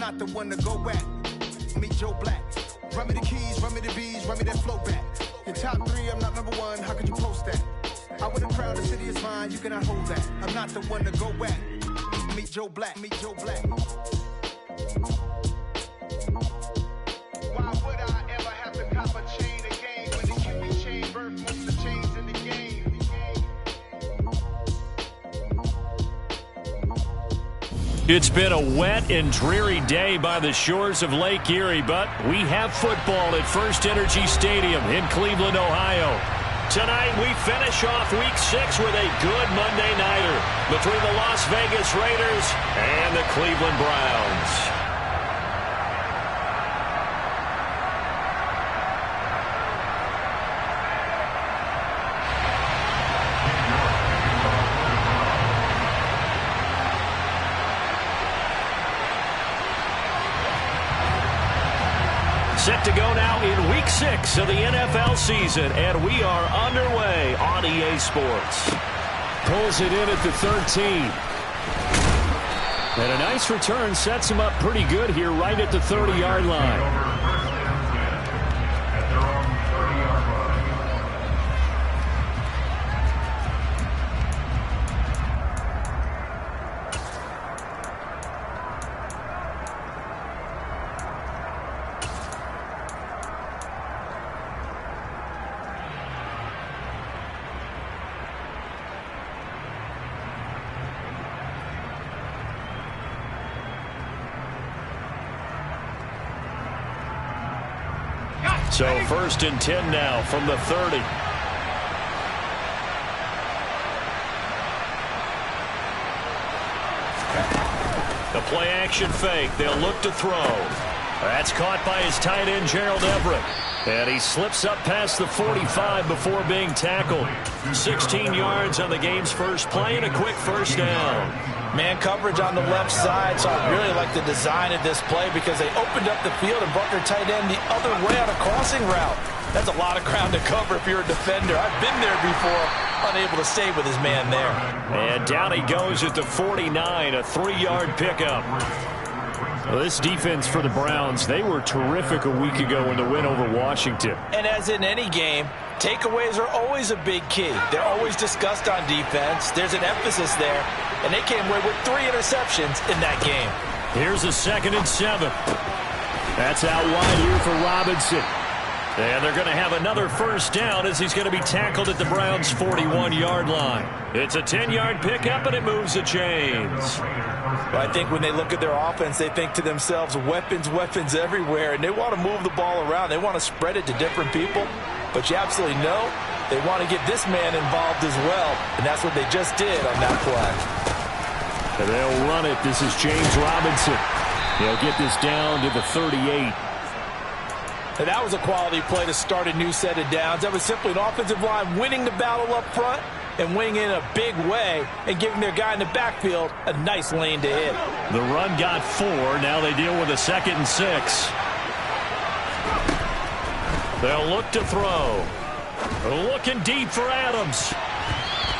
not the one to go back. Meet Joe Black. Run me the keys, run me the bees, run me that flow back. Your top 3, I'm not number 1, how could you post that? I would have crowned the city is mine, you cannot hold that. I'm not the one to go back. Meet Joe Black, meet Joe Black. Why would I ever have to cop a chain again when the QB chain birth most of the chains in the game? It's been a wet and dreary day by the shores of Lake Erie, but we have football at First Energy Stadium in Cleveland, Ohio. Tonight we finish off Week 6 with a good Monday nighter between the Las Vegas Raiders and the Cleveland Browns. Set to go now in Week 6 of the NFL season, and we are underway on EA Sports. Pulls it in at the 13. And a nice return sets him up pretty good here right at the 30-yard line. So 1st and 10 now from the 30. The play action fake. They'll look to throw. That's caught by his tight end, Gerald Everett. And he slips up past the 45 before being tackled. 16 yards on the game's first play and a quick first down. Man coverage on the left side, so I really like the design of this play because they opened up the field and brought their tight end the other way on a crossing route. That's a lot of ground to cover if you're a defender. I've been there before, unable to stay with his man there. And down he goes at the 49, a 3-yard pickup. Well, this defense for the Browns, they were terrific a week ago in the win over Washington. And as in any game, takeaways are always a big key. They're always discussed on defense. There's an emphasis there, and they came away with 3 interceptions in that game. Here's a 2nd and 7. That's out wide here for Robinson. And they're going to have another first down as he's going to be tackled at the Browns' 41-yard line. It's a 10-yard pickup, and it moves the chains. Well, I think when they look at their offense, they think to themselves, weapons, weapons everywhere, and they want to move the ball around. They want to spread it to different people, but you absolutely know they want to get this man involved as well, and that's what they just did on that play. And they'll run it. This is James Robinson. He'll get this down to the 38. And that was a quality play to start a new set of downs. That was simply an offensive line winning the battle up front and winning in a big way and giving their guy in the backfield a nice lane to hit. The run got 4. Now they deal with a 2nd and 6. They'll look to throw. Looking deep for Adams.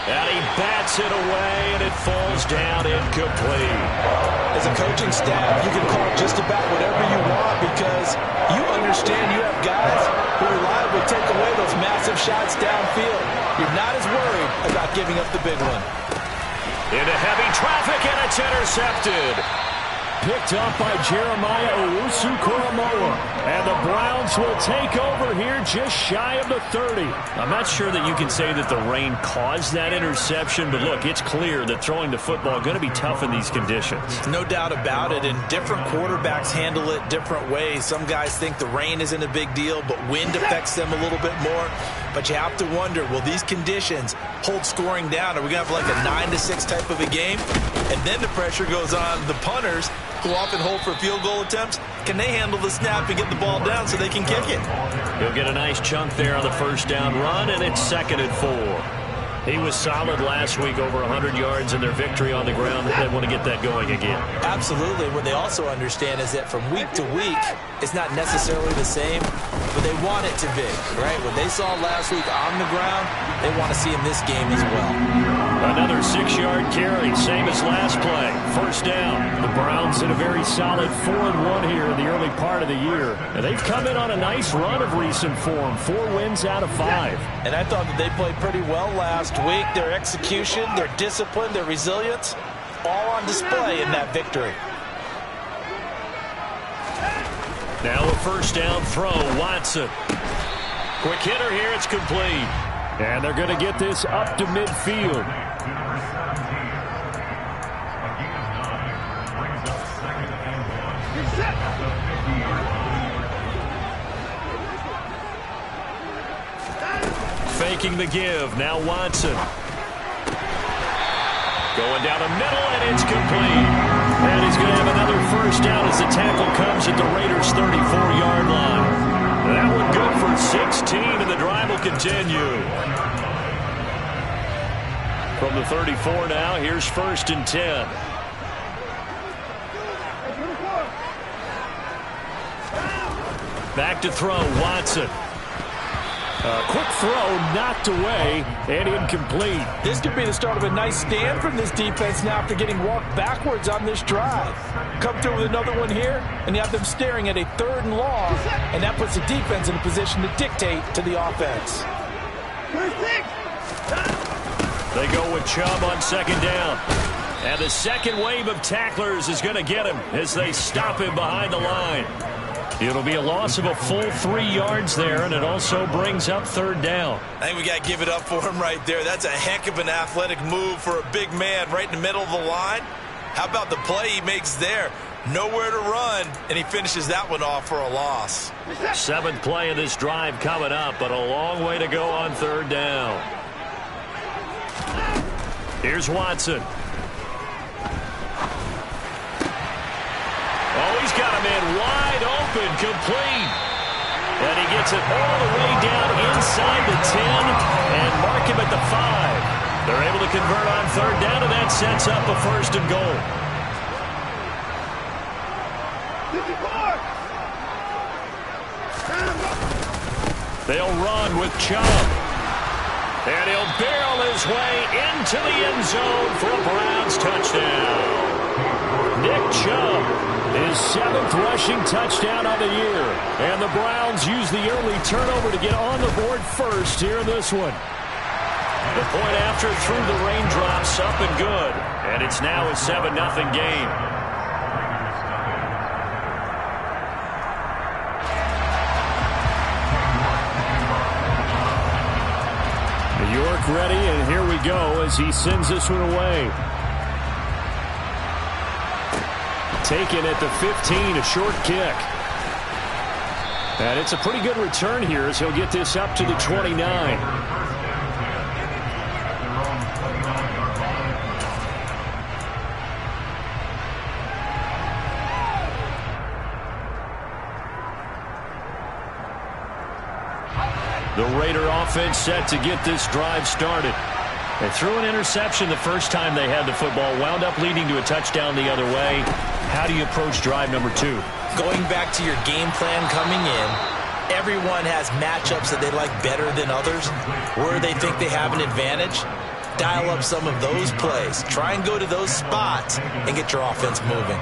And he bats it away, and it falls down incomplete. As a coaching staff, you can call just about whatever you want because you understand you have guys who reliably take away those massive shots downfield. You're not as worried about giving up the big one. Into heavy traffic, and it's intercepted. Picked up by Jeremiah Owusu-Koramoah. And the Browns will take over here just shy of the 30. I'm not sure that you can say that the rain caused that interception, but look, it's clear that throwing the football is going to be tough in these conditions. No doubt about it, and different quarterbacks handle it different ways. Some guys think the rain isn't a big deal, but wind affects them a little bit more. But you have to wonder, will these conditions hold scoring down? Are we going to have like a 9-6 type of a game? And then the pressure goes on the punters who often hold for field goal attempts. Can they handle the snap and get the ball down so they can kick it? He'll get a nice chunk there on the first down run, and it's 2nd and 4. He was solid last week, over 100 yards in their victory on the ground. They want to get that going again. Absolutely. What they also understand is that from week to week, it's not necessarily the same, but they want it to be, right? What they saw last week on the ground, they want to see in this game as well. Another 6-yard carry, same as last play. First down. The Browns in a very solid 4-1 here in the early part of the year. And they've come in on a nice run of recent form. 4 wins out of 5. And I thought that they played pretty well last week. Their execution, their discipline, their resilience, all on display in that victory. Now a first down throw, Watson. Quick hitter here, it's complete. And they're going to get this up to midfield. Faking the give, now Watson. Going down the middle, and it's complete. And he's going to have another first down as the tackle comes at the Raiders' 34-yard line. That one good for 16, and the drive will continue. From the 34 now, here's 1st and 10. Back to throw, Watson. Quick throw, knocked away, and incomplete. This could be the start of a nice stand from this defense now after getting walked backwards on this drive. Come through with another one here, and you have them staring at a 3rd and long, and that puts the defense in a position to dictate to the offense. They go with Chubb on 2nd down. And the second wave of tacklers is going to get him as they stop him behind the line. It'll be a loss of a full 3 yards there, and it also brings up 3rd down. I think we got to give it up for him right there. That's a heck of an athletic move for a big man right in the middle of the line. How about the play he makes there? Nowhere to run, and he finishes that one off for a loss. 7th play of this drive coming up, but a long way to go on 3rd down. Here's Watson. Oh, he's got him in wide open, complete. And he gets it all the way down inside the 10 and mark him at the 5. They're able to convert on 3rd down, and that sets up a 1st and goal. They'll run with Chubb. And he'll barrel his way into the end zone for a Browns touchdown. Nick Chubb, his 7th rushing touchdown of the year. And the Browns use the early turnover to get on the board first here in this one. The point after through the raindrops, up and good. And it's now a 7-0 game. York ready, and here we go as he sends this one away. Taken at the 15, a short kick. And it's a pretty good return here as he'll get this up to the 29. The Raider offense set to get this drive started. They threw an interception the first time they had the football, wound up leading to a touchdown the other way. How do you approach drive number 2? Going back to your game plan coming in, everyone has matchups that they like better than others, where they think they have an advantage. Dial up some of those plays. Try and go to those spots and get your offense moving.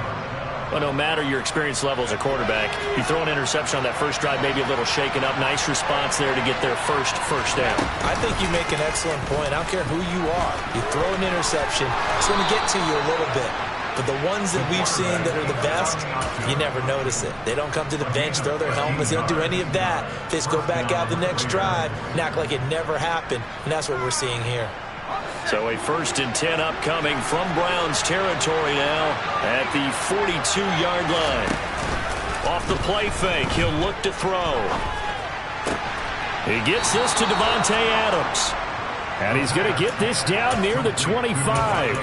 Well, no matter your experience level as a quarterback, you throw an interception on that first drive, maybe a little shaken up. Nice response there to get their first down. I think you make an excellent point. I don't care who you are. You throw an interception, it's going to get to you a little bit. But the ones that we've seen that are the best, you never notice it. They don't come to the bench, throw their helmets. They don't do any of that. They just go back out the next drive and act like it never happened. And that's what we're seeing here. So a 1st and 10 upcoming from Browns territory now at the 42-yard line. Off the play fake, he'll look to throw. He gets this to Devontae Adams. And he's going to get this down near the 25.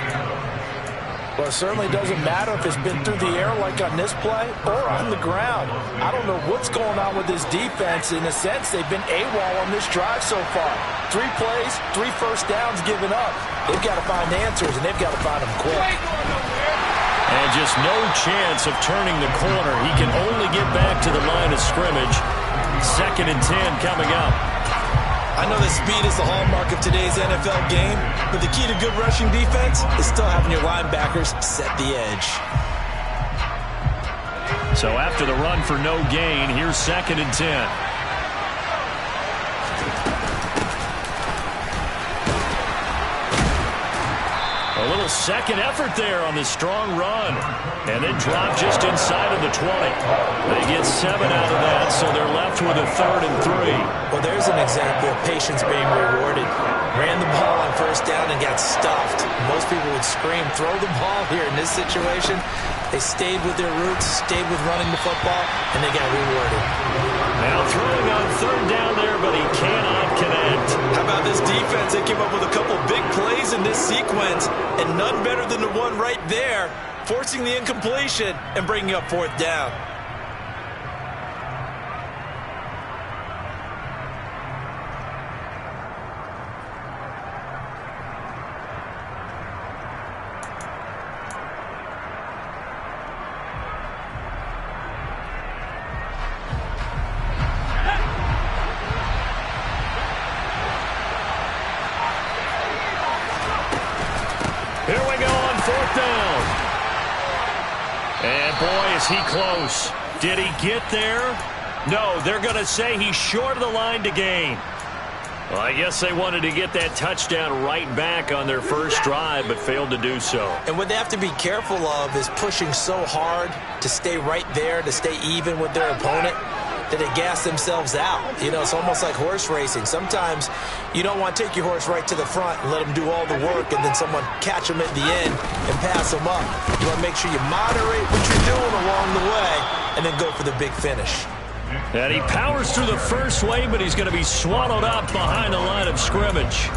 Well, it certainly doesn't matter if it's been through the air like on this play or on the ground. I don't know what's going on with this defense. In a sense, they've been AWOL on this drive so far. 3 plays, 3 first downs given up. They've got to find answers, and they've got to find them quick. And just no chance of turning the corner. He can only get back to the line of scrimmage. 2nd and 10 coming up. I know that speed is the hallmark of today's NFL game, but the key to good rushing defense is still having your linebackers set the edge. So after the run for no gain, here's 2nd and 10. A little second effort there on the strong run. And then drop just inside of the 20. They get 7 out of that, so they're left with a 3rd and 3. Well, there's an example of patience being rewarded. Ran the ball on 1st down and got stuffed. Most people would scream, throw the ball here. In this situation, they stayed with their roots, stayed with running the football, and they got rewarded. Now throwing on 3rd down there, but he cannot connect. How about this defense? They came up with a couple big plays in this sequence, and none better than the one right there, forcing the incompletion and bringing up 4th down. Here we go on 4th down. And boy, is he close. Did he get there? No, they're going to say he's short of the line to gain. Well, I guess they wanted to get that touchdown right back on their first drive, but failed to do so. And what they have to be careful of is pushing so hard to stay right there, to stay even with their opponent, that they gas themselves out. You know, it's almost like horse racing. Sometimes you don't want to take your horse right to the front and let them do all the work and then someone catch them at the end and pass them up. You want to make sure you moderate what you're doing along the way and then go for the big finish. And he powers through the first wave, but he's going to be swallowed up behind the line of scrimmage.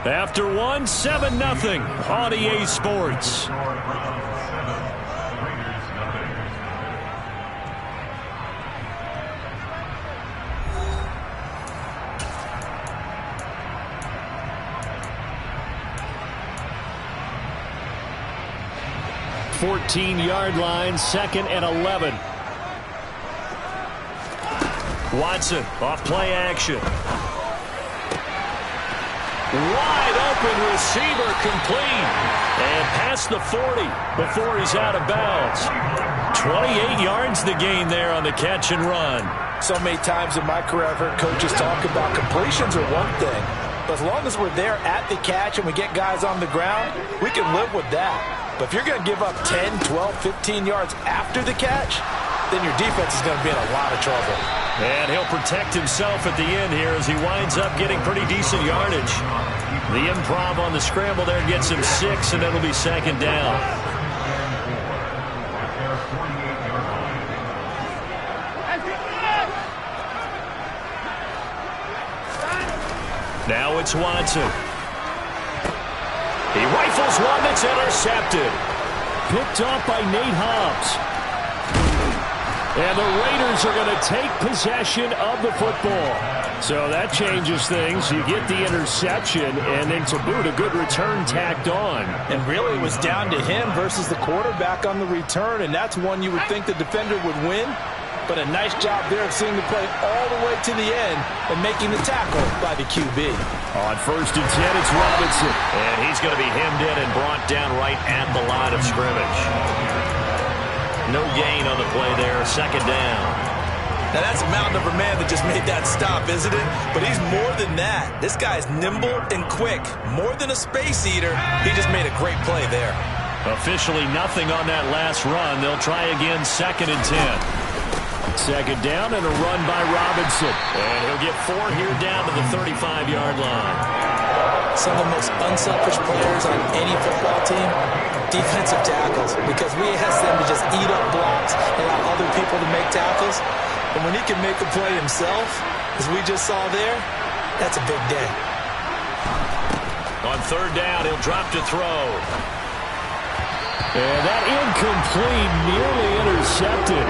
After 7-0 on EA Sports. Fourteen-yard line, 2nd and 11. Watson off play action. Wide open receiver complete. And past the 40 before he's out of bounds. 28 yards the gain there on the catch and run. So many times in my career I've heard coaches talk about completions are one thing. But as long as we're there at the catch and we get guys on the ground, we can live with that. But if you're going to give up 10, 12, 15 yards after the catch, then your defense is going to be in a lot of trouble. And he'll protect himself at the end here as he winds up getting pretty decent yardage. The improv on the scramble there gets him 6, and it'll be 2nd down. Now it's Watson. He rifles one that's intercepted. Picked off by Nate Hobbs. And the Raiders are going to take possession of the football. So that changes things. You get the interception, and then to boot, a good return tacked on. And really it was down to him versus the quarterback on the return, and that's one you would think the defender would win. But a nice job there of seeing the play all the way to the end and making the tackle by the QB. On 1st and 10, it's Robinson. And he's going to be hemmed in and brought down right at the line of scrimmage. No gain on the play there, 2nd down. Now that's a mountain of a man that just made that stop, isn't it? But he's more than that. This guy's nimble and quick. More than a space eater, he just made a great play there. Officially nothing on that last run. They'll try again, 2nd and 10. 2nd down and a run by Robinson. And he'll get 4 here down to the 35-yard line. Some of the most unselfish players on any football team, defensive tackles, because we ask them to just eat up blocks and allow other people to make tackles. But when he can make a play himself, as we just saw there, that's a big day. On 3rd down, he'll drop to throw. And that incomplete, nearly intercepted.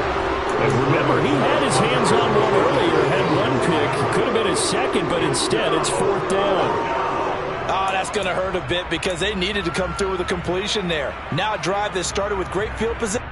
And remember, he had his hands on one earlier, had one pick. Could have been his second, but instead it's 4th down. Oh, that's going to hurt a bit because they needed to come through with a completion there. Now a drive that started with great field position.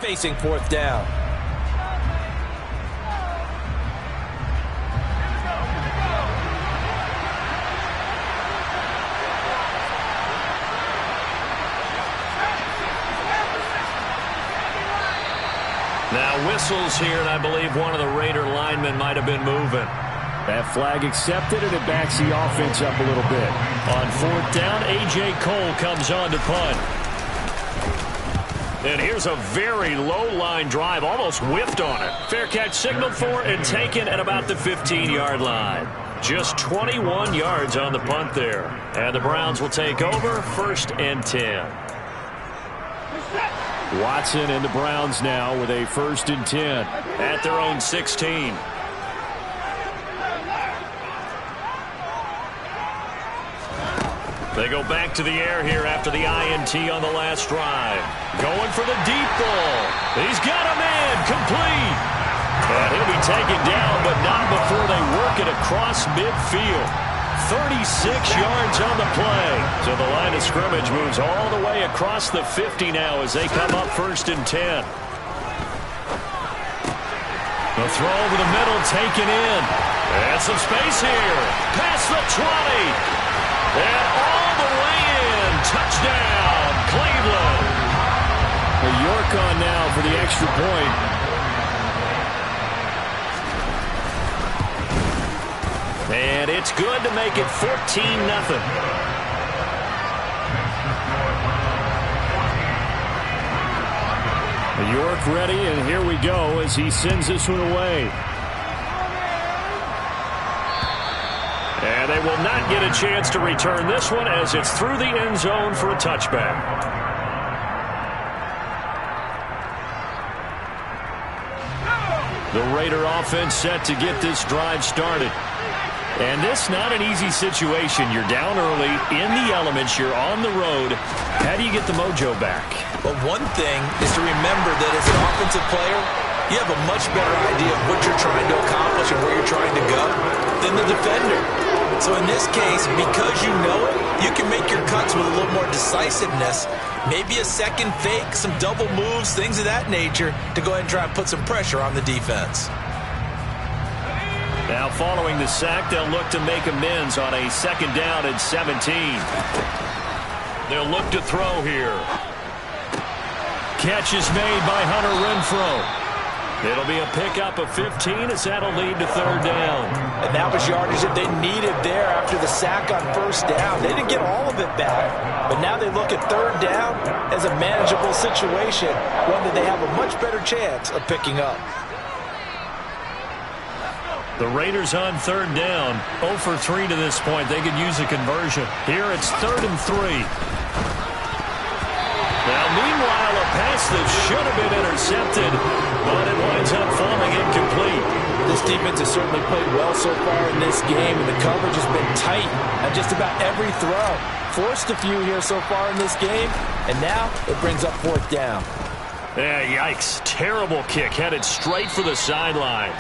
Facing fourth down. Now whistles here, and I believe one of the Raider linemen might have been moving. That flag accepted, and it backs the offense up a little bit. On fourth down, A.J. Cole comes on to punt. And here's a very low-line drive, almost whiffed on it. Fair catch signaled for and taken at about the 15-yard line. Just 21 yards on the punt there. And the Browns will take over, 1st and 10. Watson and the Browns now with a 1st and 10. At their own 16. They go back to the air here after the INT on the last drive. Going for the deep ball. He's got a man complete. And he'll be taken down, but not before they work it across midfield. 36 yards on the play. So the line of scrimmage moves all the way across the 50 now as they come up 1st and 10. The throw over the middle taken in. And some space here. Past the 20. And all the way in. Touchdown, Cleveland. York on now for the extra point. And it's good to make it 14-0. York ready, and here we go as he sends this one away. And they will not get a chance to return this one as it's through the end zone for a touchback. The Raider offense set to get this drive started. And this not an easy situation. You're down early, in the elements, you're on the road. How do you get the mojo back? Well, one thing is to remember that as an offensive player, you have a much better idea of what you're trying to accomplish and where you're trying to go than the defender. So in this case, because you know it, you can make your cuts with a little more decisiveness. Maybe a second fake, some double moves, things of that nature to go ahead and try and put some pressure on the defense. Now following the sack, they'll look to make amends on a 2nd down and 17. They'll look to throw here. Catch is made by Hunter Renfrow. It'll be a pickup of 15 as that'll lead to 3rd down. And that was yardage that they needed there after the sack on 1st down. They didn't get all of it back, but now they look at 3rd down as a manageable situation, one that they have a much better chance of picking up. The Raiders on third down. 0 for 3 to this point. They could use a conversion. Here it's 3rd and 3. Now, meanwhile, a pass that should have been intercepted, but it winds up falling incomplete. This defense has certainly played well so far in this game, and the coverage has been tight on just about every throw. Forced a few here so far in this game, and now it brings up 4th down. Yeah, yikes. Terrible kick headed straight for the sidelines.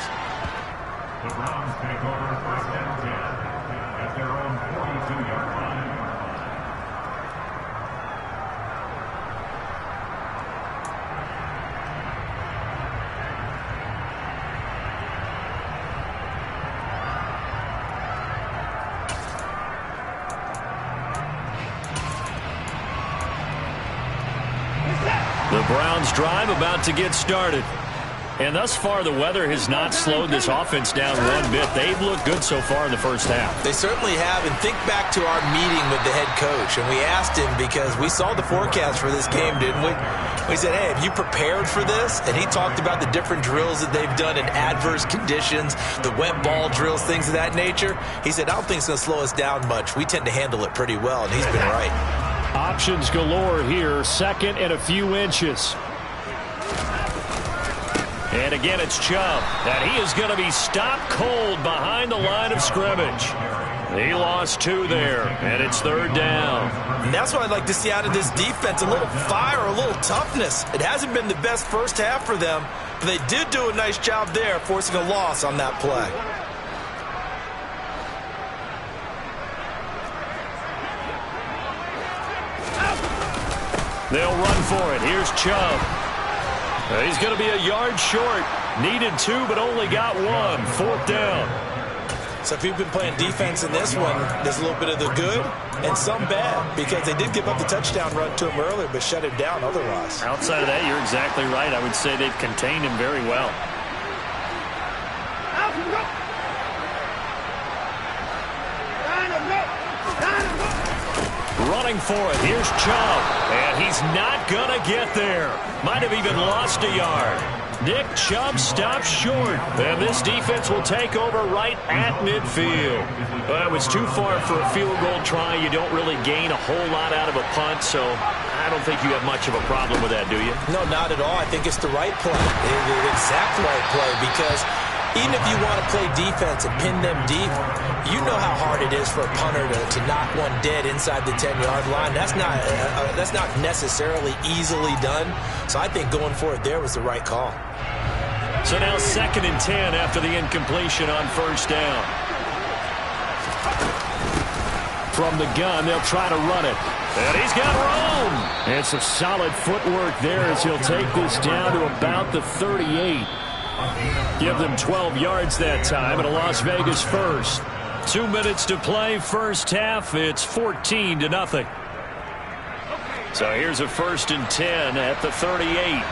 The Browns take over 1st and 10 at their own 42-yard line. The Browns drive about to get started. And thus far, the weather has not slowed this offense down one bit. They've looked good so far in the first half. They certainly have. And think back to our meeting with the head coach. And we asked him, because we saw the forecast for this game, didn't we? We said, hey, have you prepared for this? And he talked about the different drills that they've done in adverse conditions, the wet ball drills, things of that nature. He said, I don't think it's going to slow us down much. We tend to handle it pretty well, and he's been right. Options galore here. 2nd and a few inches. And again, it's Chubb. And he is going to be stopped cold behind the line of scrimmage. He lost 2 there, and it's 3rd down. And that's what I'd like to see out of this defense, a little fire, a little toughness. It hasn't been the best first half for them, but they did do a nice job there, forcing a loss on that play. They'll run for it. Here's Chubb. He's going to be a yard short. Needed 2, but only got 1. 4th down. So if you've been playing defense in this one, there's a little bit of the good and some bad, because they did give up the touchdown run to him earlier, but shut him down otherwise. Outside of that, you're exactly right. I would say they've contained him very well. Running for it. Here's Chubb. And he's not going to get there. Might have even lost a yard. Nick Chubb stops short. And this defense will take over right at midfield. Well, it was too far for a field goal try. You don't really gain a whole lot out of a punt, so I don't think you have much of a problem with that, do you? No, not at all. I think it's the right play, the exact right play, because even if you want to play defense and pin them deep, you know how hard it is for a punter to knock one dead inside the 10-yard line. That's not necessarily easily done. So I think going for it there was the right call. So now 2nd and 10 after the incompletion on 1st down. From the gun, they'll try to run it. And he's got room. And some solid footwork there as he'll take this down to about the 38. Give them 12 yards that time and a Las Vegas first. 2 minutes to play, first half. It's 14-0. So here's a 1st and 10 at the 38.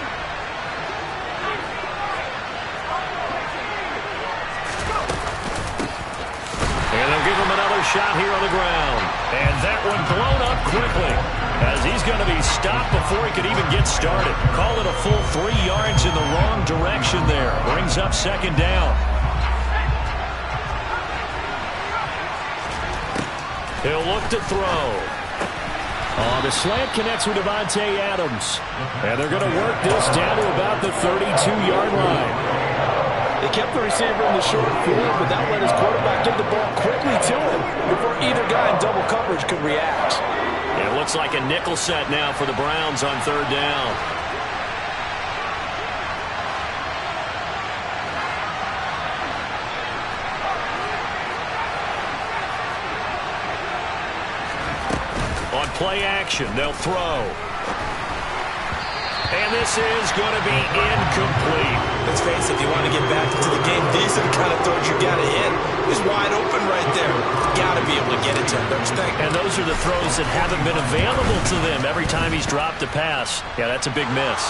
And they'll give him another shot here on the ground. And that one blown up quickly, as he's going to be stopped before he could even get started. Call it a full 3 yards in the wrong direction there. Brings up 2nd down. He'll look to throw. The slant connects with Devontae Adams. And they're going to work this down to about the 32-yard line. They kept the receiver in the short field, but that let his quarterback get the ball quickly to him before either guy in double coverage could react. It looks like a nickel set now for the Browns on 3rd down. On play action, they'll throw. And this is going to be incomplete. Let's face it, if you want to get back into the game, these are the kind of throws you got to hit. He's wide open right there. Got to be able to get it to him, don't you think? And those are the throws that haven't been available to them every time he's dropped a pass. Yeah, that's a big miss.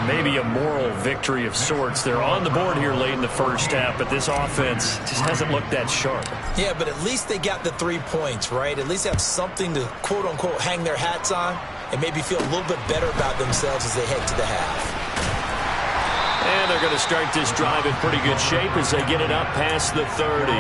Maybe a moral victory of sorts. They're on the board here late in the first half, but this offense just hasn't looked that sharp. Yeah, but at least they got the 3 points, right? At least have something to, quote-unquote, hang their hats on and maybe feel a little bit better about themselves as they head to the half. And they're going to start this drive in pretty good shape as they get it up past the 30.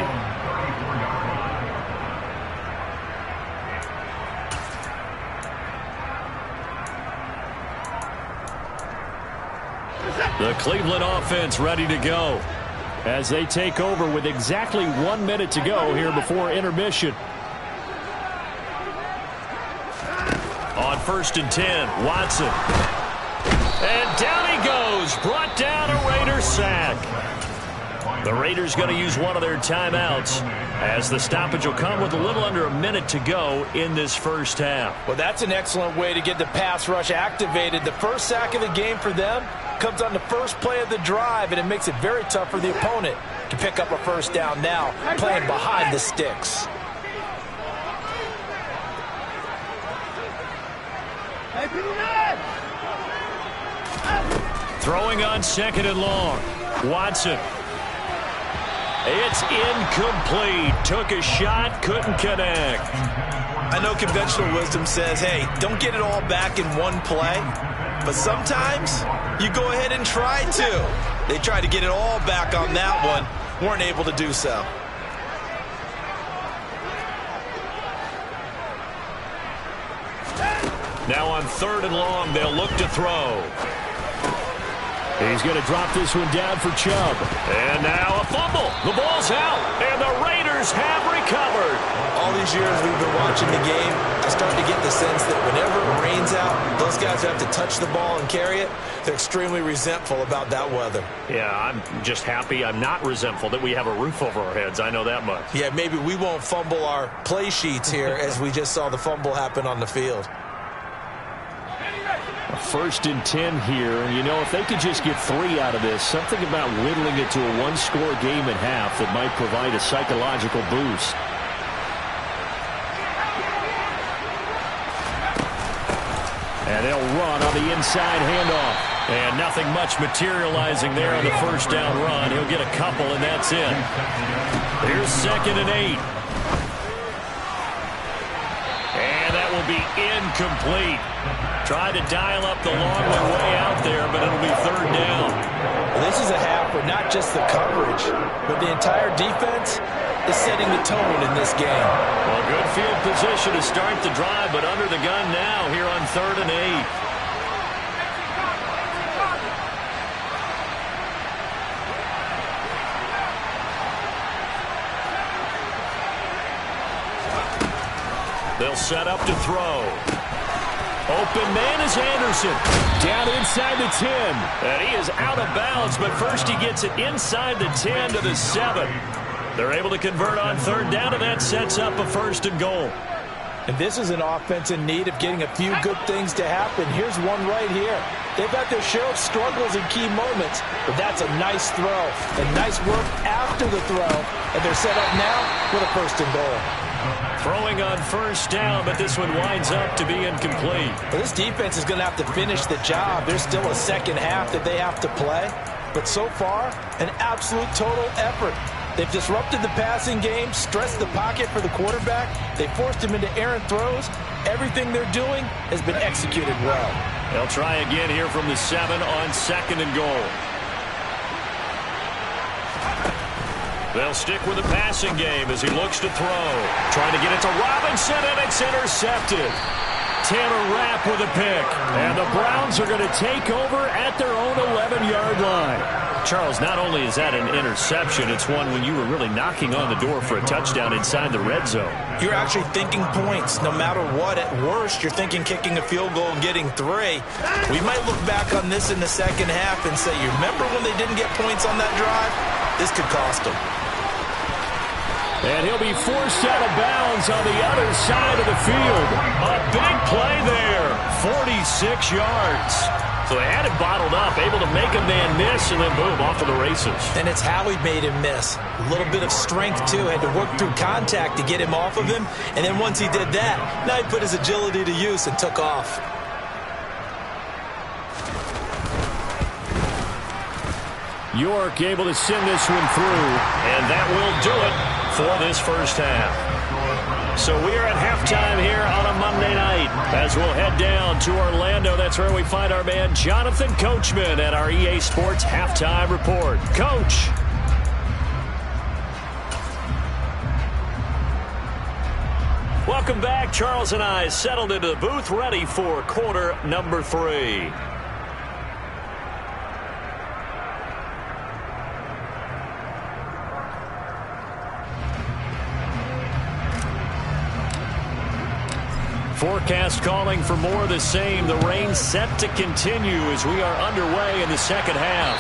The Cleveland offense ready to go as they take over with exactly 1 minute to go here before intermission. On 1st and 10, Watson. And down he goes. Brought down a Raiders sack. The Raiders going to use one of their timeouts as the stoppage will come with a little under a minute to go in this first half. Well, that's an excellent way to get the pass rush activated. The first sack of the game for them comes on the first play of the drive, and it makes it very tough for the opponent to pick up a first down now, playing behind the sticks. Throwing on 2nd and long. Watson. It's incomplete. Took a shot, couldn't connect. I know conventional wisdom says, hey, don't get it all back in one play. But sometimes you go ahead and try to. They tried to get it all back on that one. Weren't able to do so. Now on 3rd and long, they'll look to throw. He's going to drop this one down for Chubb. And now a fumble. The ball's out, and the Raiders have recovered. All these years we've been watching the game, I start to get the sense that whenever it rains out, those guys who have to touch the ball and carry it, they're extremely resentful about that weather. Yeah, I'm just happy I'm not resentful that we have a roof over our heads. I know that much. Yeah, maybe we won't fumble our play sheets here as we just saw the fumble happen on the field. 1st and 10 here, and you know, if they could just get 3 out of this, something about whittling it to a one-score game at half that might provide a psychological boost. And they'll run on the inside handoff. And nothing much materializing there on the first down run. He'll get a couple, and that's it. Here's 2nd and 8. And that will be incomplete. Tried to dial up the long way out there, but it'll be 3rd down. Well, this is a half where not just the coverage, but the entire defense is setting the tone in this game. Well, good field position to start the drive, but under the gun now here on 3rd and 8. They'll set up to throw. Open man is Anderson. Down inside the 10. And he is out of bounds, but first he gets it inside the 10 to the 7. They're able to convert on 3rd down, and that sets up a 1st and goal. And this is an offense in need of getting a few good things to happen. Here's one right here. They've had their share of struggles in key moments, but that's a nice throw and nice work after the throw. And they're set up now with a 1st and goal. Throwing on 1st down, but this one winds up to be incomplete. Well, this defense is going to have to finish the job. There's still a second half that they have to play. But so far, an absolute total effort. They've disrupted the passing game, stressed the pocket for the quarterback. They forced him into errant throws. Everything they're doing has been executed well. They'll try again here from the 7 on 2nd and goal. They'll stick with the passing game as he looks to throw. Trying to get it to Robinson, and it's intercepted. Tanner Rapp with a pick. And the Browns are going to take over at their own 11-yard line. Charles, not only is that an interception, it's one when you were really knocking on the door for a touchdown inside the red zone. You're actually thinking points. No matter what, at worst, you're thinking kicking a field goal and getting 3. We might look back on this in the second half and say, you remember when they didn't get points on that drive? This could cost them. And he'll be forced out of bounds on the other side of the field. A big play there, 46 yards. So they had it bottled up, able to make a man miss, and then boom, off to the races. And it's how he made him miss. A little bit of strength, too. Had to work through contact to get him off of him. And then once he did that, now he put his agility to use and took off. York able to send this one through, and that will do it for this first half. So we are at halftime here on a Monday night as we'll head down to Orlando. That's where we find our man Jonathan Coachman at our EA Sports Halftime Report. Coach. Welcome back. Charles and I settled into the booth ready for quarter number 3. Forecast calling for more of the same. The rain set to continue as we are underway in the second half.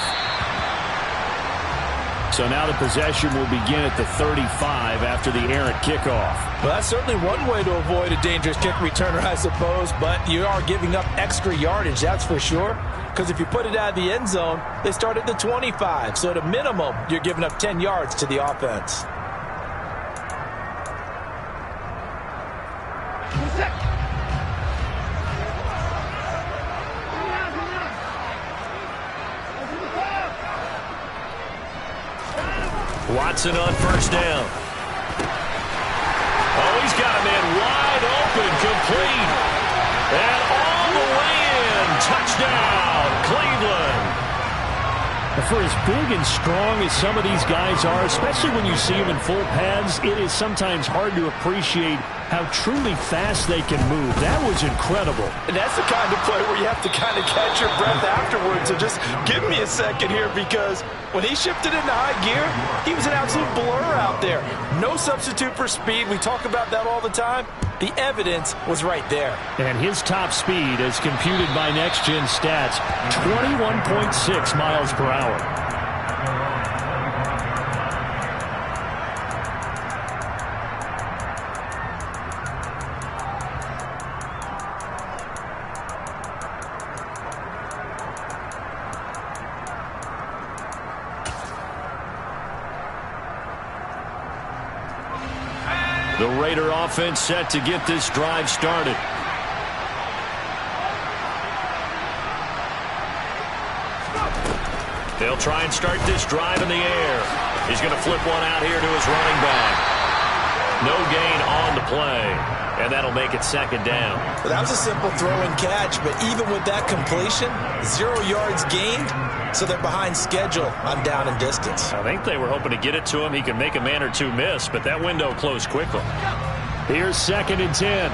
So now the possession will begin at the 35 after the errant kickoff. Well, that's certainly one way to avoid a dangerous kick returner, I suppose, but you are giving up extra yardage, that's for sure. Because if you put it out of the end zone, they start at the 25. So at a minimum, you're giving up 10 yards to the offense. Watson on first down. Oh, he's got a man wide open, complete. And all the way in. Touchdown, Cleveland. For as big and strong as some of these guys are, especially when you see them in full pads, it is sometimes hard to appreciate how truly fast they can move. That was incredible. And that's the kind of play where you have to kind of catch your breath afterwards. So just give me a second here, because when he shifted into high gear, he was an absolute blur out there. No substitute for speed. We talk about that all the time. The evidence was right there. And his top speed, as computed by Next Gen Stats, 21.6 miles per hour. The Raider offense set to get this drive started. They'll try and start this drive in the air. He's going to flip one out here to his running back. No gain on the play, and that'll make it second down. Well, that was a simple throw and catch, but even with that completion, 0 yards gained, so they're behind schedule on down and distance. I think they were hoping to get it to him. He could make a man or two miss, but that window closed quickly. Here's 2nd and 10.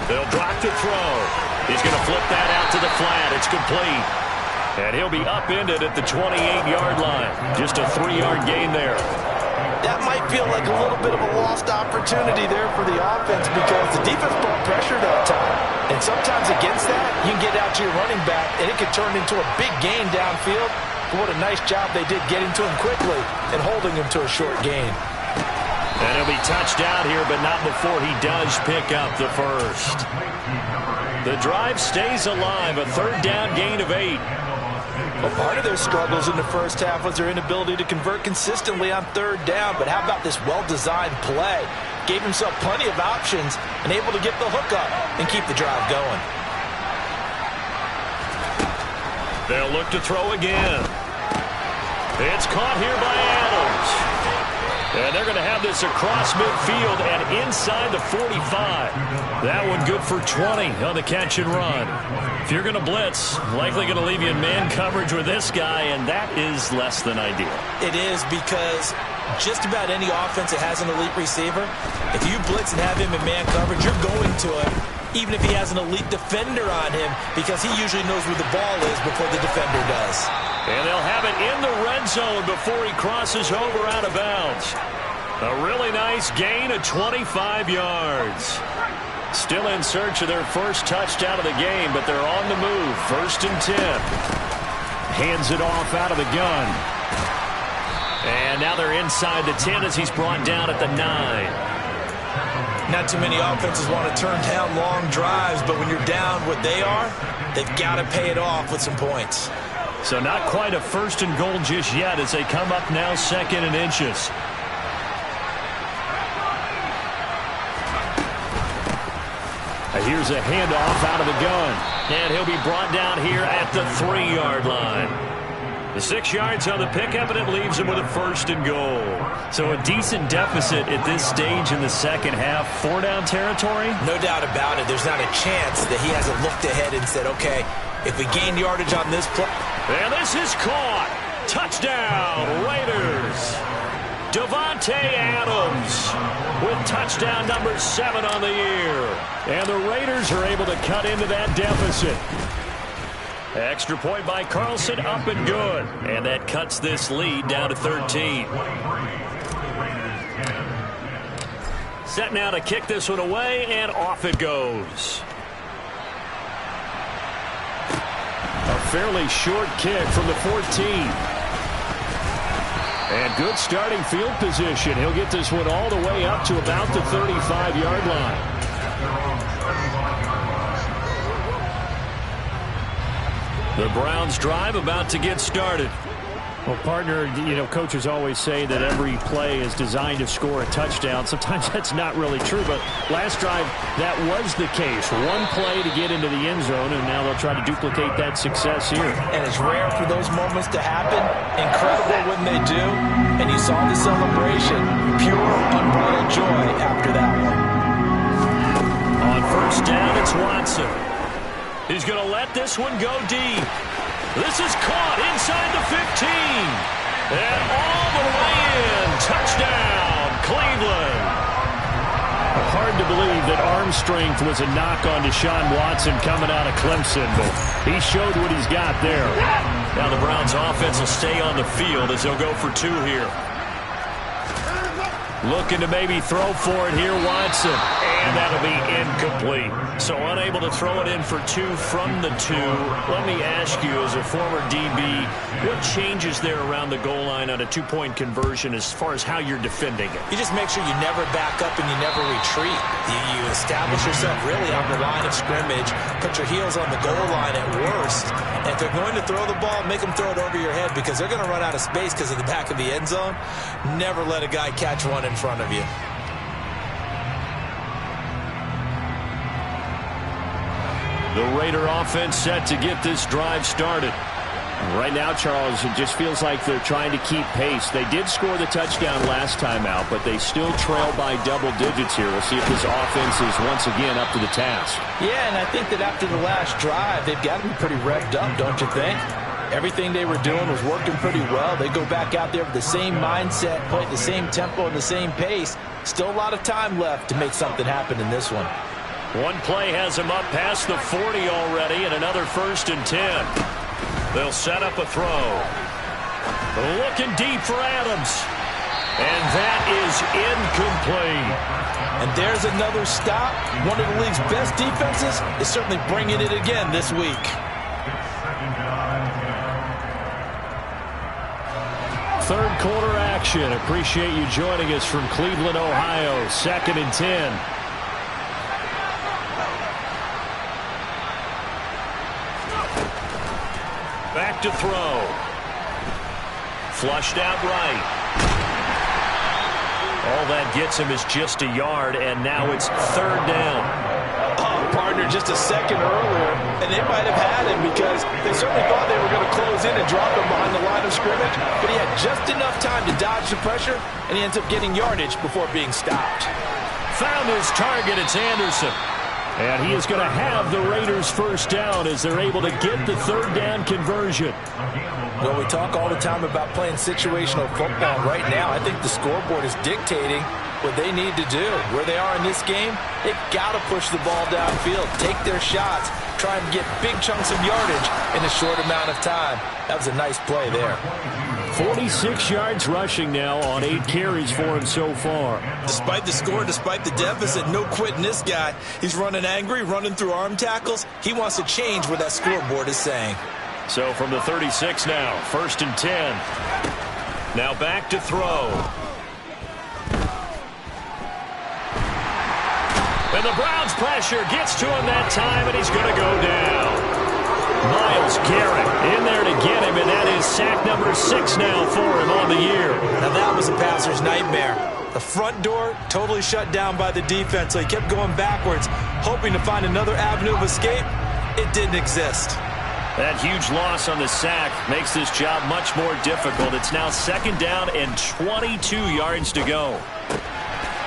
They'll drop the throw. He's going to flip that out to the flat. It's complete. And he'll be upended at the 28-yard line. Just a 3-yard gain there. That might feel like a little bit of a lost opportunity there for the offense, because the defense brought pressure that time. And sometimes against that, you can get out to your running back, and it can turn into a big gain downfield. But what a nice job they did getting to him quickly and holding him to a short gain. And he'll be touched out here, but not before he does pick up the first. The drive stays alive, a 3rd down gain of 8. Well, part of their struggles in the first half was their inability to convert consistently on 3rd down. But how about this well-designed play? Gave himself plenty of options and able to get the hook up and keep the drive going. They'll look to throw again. It's caught here by Adams. And they're going to have this across midfield and inside the 45. That one good for 20 on the catch and run. If you're going to blitz, likely going to leave you in man coverage with this guy, and that is less than ideal. It is, because just about any offense that has an elite receiver, if you blitz and have him in man coverage, you're going to him, even if he has an elite defender on him, because he usually knows where the ball is before the defender does. And they'll have it in the red zone before he crosses over out of bounds. A really nice gain of 25 yards. Still in search of their first touchdown of the game, but they're on the move. 1st and 10. Hands it off out of the gun. And now they're inside the 10 as he's brought down at the 9. Not too many offenses want to turn down long drives, but when you're down what they are, they've got to pay it off with some points. So not quite a 1st and goal just yet as they come up now 2nd and inches. Here's a handoff out of the gun. And he'll be brought down here at the 3-yard line. The 6 yards on the pickup, and it leaves him with a 1st and goal. So a decent deficit at this stage in the second half. 4-down territory? No doubt about it. There's not a chance that he hasn't looked ahead and said, okay, if we gain yardage on this play. And this is caught. Touchdown, Raiders. Davante Adams with touchdown number 7 on the year. And the Raiders are able to cut into that deficit. Extra point by Carlson, up and good. And that cuts this lead down to 13. Set now to kick this one away, and off it goes. A fairly short kick from the 14. And good starting field position. He'll get this one all the way up to about the 35-yard line. The Browns drive about to get started. Well, partner, coaches always say that every play is designed to score a touchdown. Sometimes that's not really true, but last drive, that was the case. One play to get into the end zone, and now they'll try to duplicate that success here. And it's rare for those moments to happen. Incredible when they do. And you saw the celebration. Pure, unbridled joy after that one. On 1st down, it's Watson. He's going to let this one go deep. This is caught inside the 15. And all the way in. Touchdown, Cleveland. Hard to believe that arm strength was a knock on Deshaun Watson coming out of Clemson, but he showed what he's got there. Now the Browns offense will stay on the field as they'll go for 2 here. Looking to maybe throw for it here, Watson. And that'll be incomplete. So unable to throw it in for 2 from the 2. Let me ask you, as a former DB, what changes there around the goal line on a 2-point conversion as far as how you're defending it? You just make sure you never back up and you never retreat. You establish yourself really on the line of scrimmage, put your heels on the goal line at worst. And if they're going to throw the ball, make them throw it over your head because they're going to run out of space because of the back of the end zone. Never let a guy catch one in front of you. The Raider offense set to get this drive started. Right now, Charles, it just feels like they're trying to keep pace. They did score the touchdown last time out, but they still trail by double digits here. We'll see if this offense is once again up to the task. Yeah, and I think that after the last drive, they've got to be pretty revved up, don't you think? Everything they were doing was working pretty well. They go back out there with the same mindset, play at the same tempo and the same pace. Still a lot of time left to make something happen in this one. One play has him up past the 40 already, and another 1st and 10. They'll set up a throw. Looking deep for Adams. And that is incomplete. And there's another stop. One of the league's best defenses is certainly bringing it again this week. Third quarter action. Appreciate you joining us from Cleveland, Ohio. 2nd and 10. Back to throw. Flushed out right. All that gets him is just a yard, and now it's 3rd down. Oh, partner, just a second earlier, and they might have had him because they certainly thought they were going to close in and drop him behind the line of scrimmage, but he had just enough time to dodge the pressure, and he ends up getting yardage before being stopped. Found his target. It's Anderson. And he is going to have the Raiders 1st down as they're able to get the 3rd down conversion. Well, we talk all the time about playing situational football. Right now, I think the scoreboard is dictating what they need to do. Where they are in this game, they've got to push the ball downfield, take their shots, try and get big chunks of yardage in a short amount of time. That was a nice play there. 46 yards rushing now on 8 carries for him so far. Despite the score, despite the deficit, no quitting this guy. He's running angry, running through arm tackles. He wants to change what that scoreboard is saying. So from the 36 now, 1st and 10. Now back to throw. And the Browns pressure gets to him that time, and he's going to go down. Myles Garrett in there to get him, and that is sack number 6 now for him on the year. Now that was a passer's nightmare. The front door totally shut down by the defense, so he kept going backwards, hoping to find another avenue of escape. It didn't exist. That huge loss on the sack makes this job much more difficult. It's now 2nd down and 22 yards to go.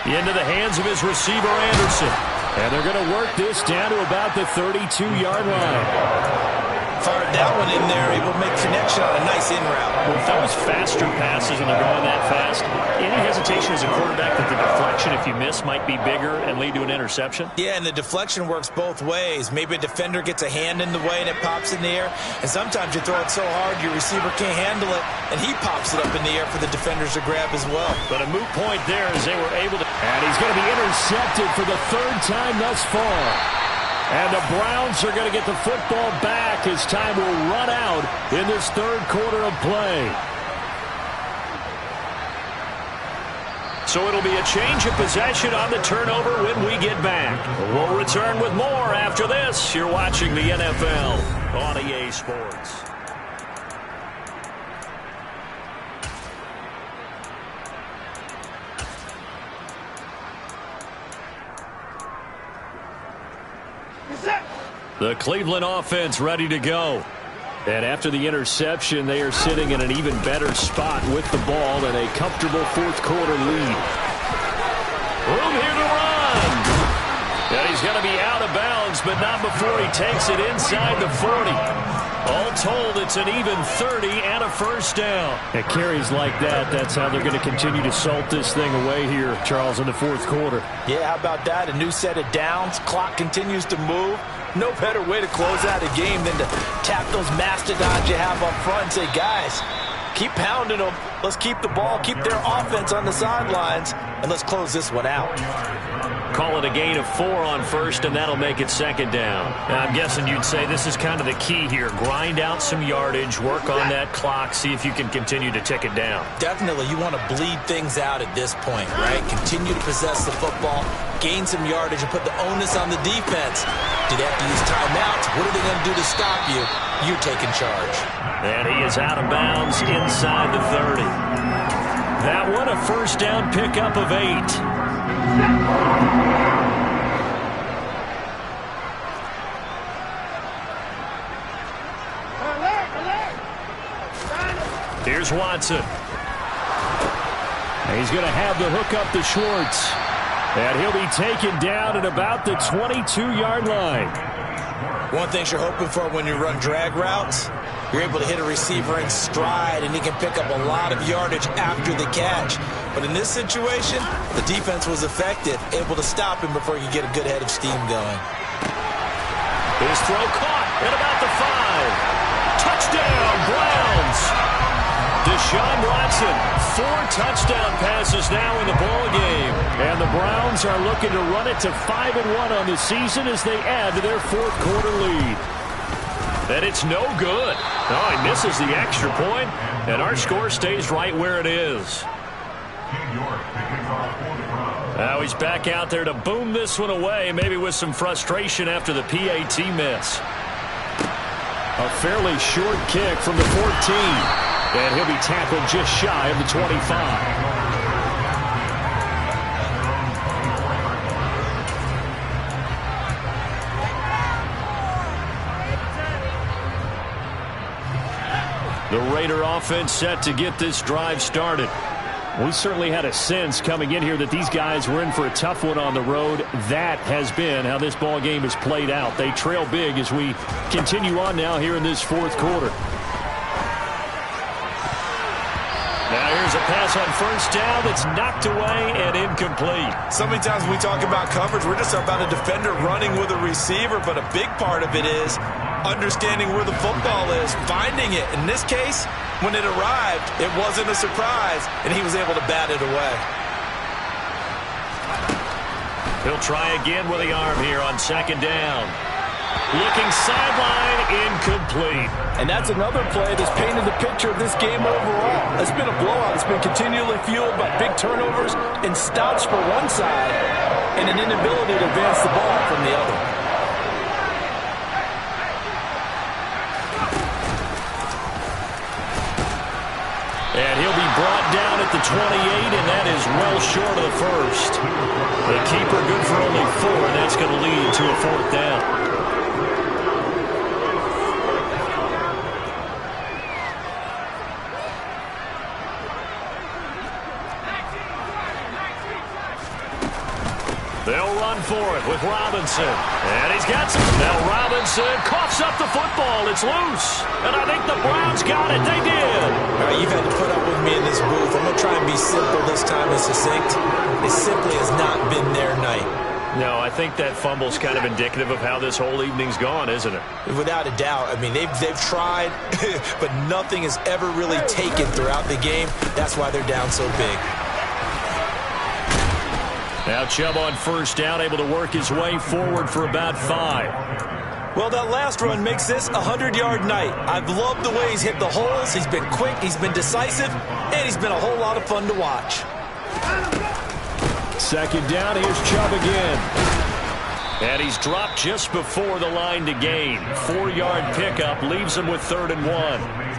Into the hands of his receiver, Anderson. And they're going to work this down to about the 32-yard line. Fired that one in there, able to make connection on a nice in route. With those faster passes and they're going that fast, any hesitation as a quarterback that the deflection, if you miss, might be bigger and lead to an interception? Yeah, and the deflection works both ways. Maybe a defender gets a hand in the way and it pops in the air. And sometimes you throw it so hard your receiver can't handle it, and he pops it up in the air for the defenders to grab as well. But a moot point there as they were able to... And he's going to be intercepted for the 3rd time thus far. And the Browns are going to get the football back as time will run out in this 3rd quarter of play. So it'll be a change of possession on the turnover when we get back. We'll return with more after this. You're watching the NFL on EA Sports. The Cleveland offense ready to go. And after the interception, they are sitting in an even better spot with the ball and a comfortable 4th quarter lead. Room here to run. And he's going to be out of bounds, but not before he takes it inside the 40. All told, it's an even 30 and a 1st down. At carries like that, that's how they're going to continue to salt this thing away here, Charles, in the 4th quarter. Yeah, how about that? A new set of downs. Clock continues to move. No better way to close out a game than to tap those mastodons you have up front and say, guys, keep pounding them. Let's keep the ball, keep their offense on the sidelines, and let's close this one out. Call it a gain of 4 on 1st, and that'll make it 2nd down. Now, I'm guessing you'd say this is kind of the key here. Grind out some yardage, work on that clock, see if you can continue to tick it down. Definitely. You want to bleed things out at this point, right? Continue to possess the football, gain some yardage, and put the onus on the defense. Do they have to use timeouts? What are they going to do to stop you? You're taking charge. And he is out of bounds inside the 30. That one a 1st down pickup of 8. Here's Watson. And he's going to have the hook up to Schwartz. And he'll be taken down at about the 22-yard line. One thing you're hoping for when you run drag routes, you're able to hit a receiver in stride, and he can pick up a lot of yardage after the catch. But in this situation, the defense was effective, able to stop him before you get a good head of steam going. His throw caught at about the 5. Touchdown, Browns! Deshaun Watson, 4 touchdown passes now in the ball game. And the Browns are looking to run it to 5-1 on the season as they add to their 4th quarter lead. And it's no good. Oh, he misses the extra point, and our score stays right where it is. Now he's back out there to boom this one away, maybe with some frustration after the PAT miss. A fairly short kick from the 14. And he'll be tackled just shy of the 25. The Raider offense set to get this drive started. We certainly had a sense coming in here that these guys were in for a tough one on the road. That has been how this ball game has played out. They trail big as we continue on now here in this 4th quarter. Now here's a pass on 1st down that's knocked away and incomplete. So many times when we talk about coverage, we're just about a defender running with a receiver, but a big part of it is understanding where the football is, finding it. In this case, when it arrived, it wasn't a surprise, and he was able to bat it away. He'll try again with the arm here on 2nd down. Looking sideline, incomplete. And that's another play that's painted the picture of this game overall. It's been a blowout. It's been continually fueled by big turnovers and stops for one side and an inability to advance the ball from the other. And he'll be brought down at at the 28, and that is well short of the first. The keeper good for only 4, and that's going to lead to a 4th down. They'll run for it with Robinson. And he's got some. Now Robinson coughs up the football. It's loose. And I think the Browns got it. They did. All right, you've had to put up with me in this booth. I'm going to try and be simple this time and succinct. It simply has not been their night. No, I think that fumble's kind of indicative of how this whole evening's gone, isn't it? Without a doubt. I mean, they've tried, but nothing has ever really taken throughout the game. That's why they're down so big. Now Chubb on first down, able to work his way forward for about 5. Well, that last run makes this a 100-yard night. I've loved the way he's hit the holes. He's been quick, he's been decisive, and he's been a whole lot of fun to watch. Second down, here's Chubb again. And he's dropped just before the line to gain. 4-yard pickup leaves him with 3rd and 1.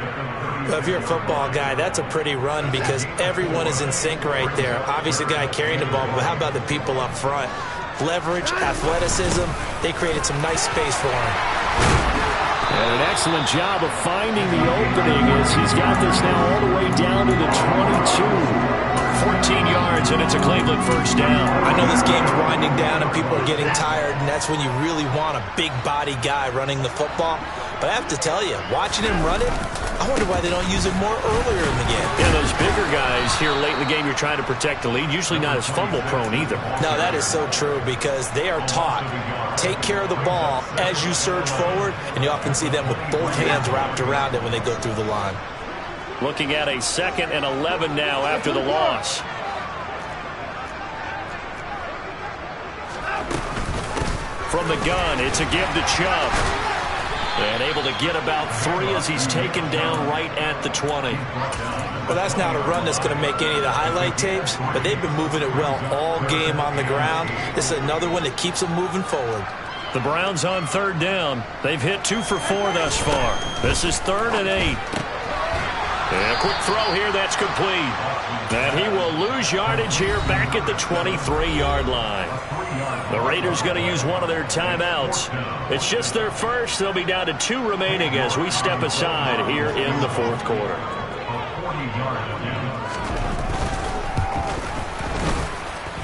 Well, if you're a football guy, that's a pretty run because everyone is in sync right there. Obviously, the guy carrying the ball, but how about the people up front? Leverage, athleticism, they created some nice space for him. And an excellent job of finding the opening as he's got this now all the way down to the 22. 14 yards, and it's a Cleveland first down. I know this game's winding down and people are getting tired, and that's when you really want a big-body guy running the football. But I have to tell you, watching him run it, I wonder why they don't use it more earlier in the game. Yeah, those bigger guys here late in the game, you're trying to protect the lead, usually not as fumble-prone either. No, that is so true because they are taught, take care of the ball as you surge forward, and you often see them with both hands wrapped around it when they go through the line. Looking at a 2nd and 11 now after the loss. From the gun, it's a give to Chubb. And able to get about 3 as he's taken down right at the 20. Well, that's not a run that's going to make any of the highlight tapes, but they've been moving it well all game on the ground. This is another one that keeps them moving forward. The Browns on 3rd down. They've hit 2 for 4 thus far. This is 3rd and 8. And a quick throw here, that's complete. And he will lose yardage here back at the 23-yard line. The Raiders going to use one of their timeouts. It's just their first. They'll be down to 2 remaining as we step aside here in the 4th quarter.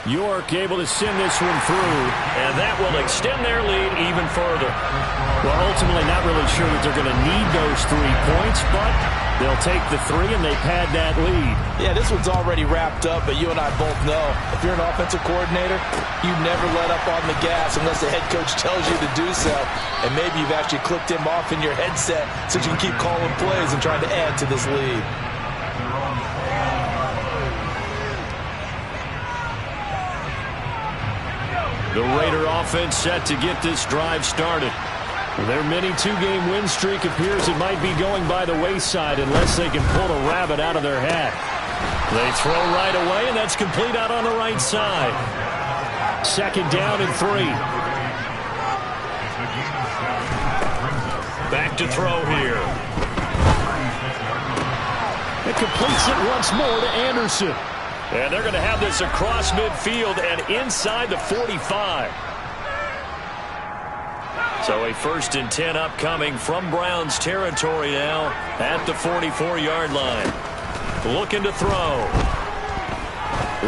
York able to send this one through. And that will extend their lead even further. Well, ultimately not really sure that they're going to need those 3 points, but they'll take the 3 and they pad that lead. Yeah, this one's already wrapped up, but you and I both know if you're an offensive coordinator, you never let up on the gas unless the head coach tells you to do so. And maybe you've actually clicked him off in your headset so you can keep calling plays and trying to add to this lead. The Raider offense set to get this drive started. Their mini 2-game win streak appears it might be going by the wayside unless they can pull a rabbit out of their hat. They throw right away, and that's complete out on the right side. 2nd down and 3. Back to throw here. It completes it once more to Anderson. And they're going to have this across midfield and inside the 45. So a 1st and 10 upcoming from Browns territory now at the 44-yard line. Looking to throw.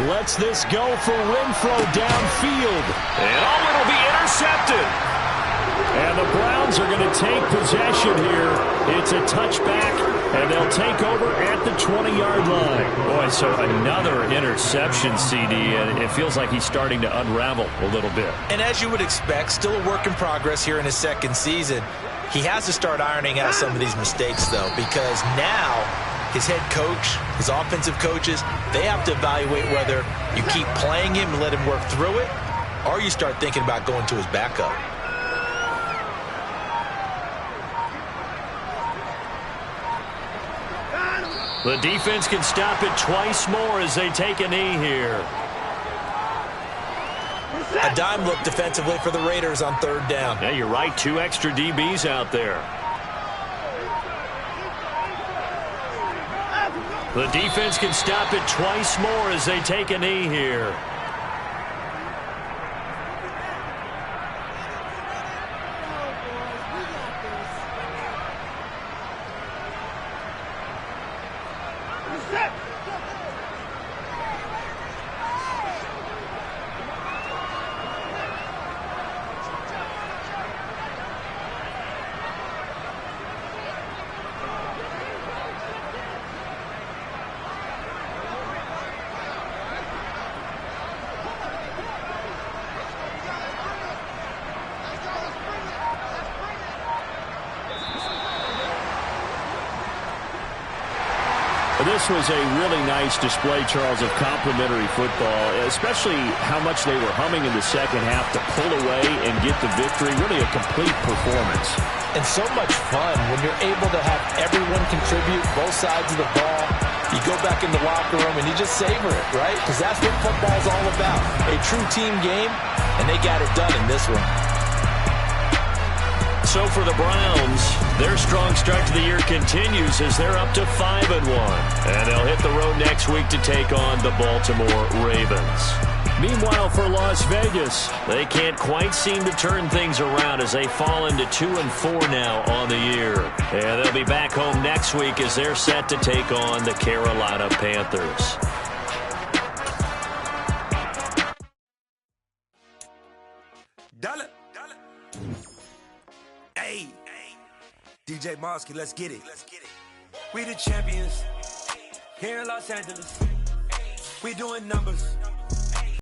Lets this go for Renfro downfield. And it'll be intercepted. And the Browns are going to take possession here. It's a touchback, and they'll take over at the 20-yard line. Boy, so another interception, CD, and it feels like he's starting to unravel a little bit. And as you would expect, still a work in progress here in his 2nd season. He has to start ironing out some of these mistakes, though, because now his head coach, his offensive coaches, they have to evaluate whether you keep playing him and let him work through it, or you start thinking about going to his backup. The defense can stop it twice more as they take a knee here. A dime look defensively for the Raiders on 3rd down. Yeah, you're right. 2 extra DBs out there. The defense can stop it twice more as they take a knee here. This was a really nice display, Charles, of complimentary football, especially how much they were humming in the second half to pull away and get the victory. Really a complete performance. And so much fun when you're able to have everyone contribute, both sides of the ball. You go back in the locker room and you just savor it, right? Because that's what football's all about. A true team game, and they got it done in this one. So for the Browns, their strong start to the year continues as they're up to 5-1. And they'll hit the road next week to take on the Baltimore Ravens. Meanwhile, for Las Vegas, they can't quite seem to turn things around as they fall into 2-4 now on the year. And they'll be back home next week as they're set to take on the Carolina Panthers. Hey, DJ Mosky, let's get it. We the champions here in Los Angeles. We doing numbers.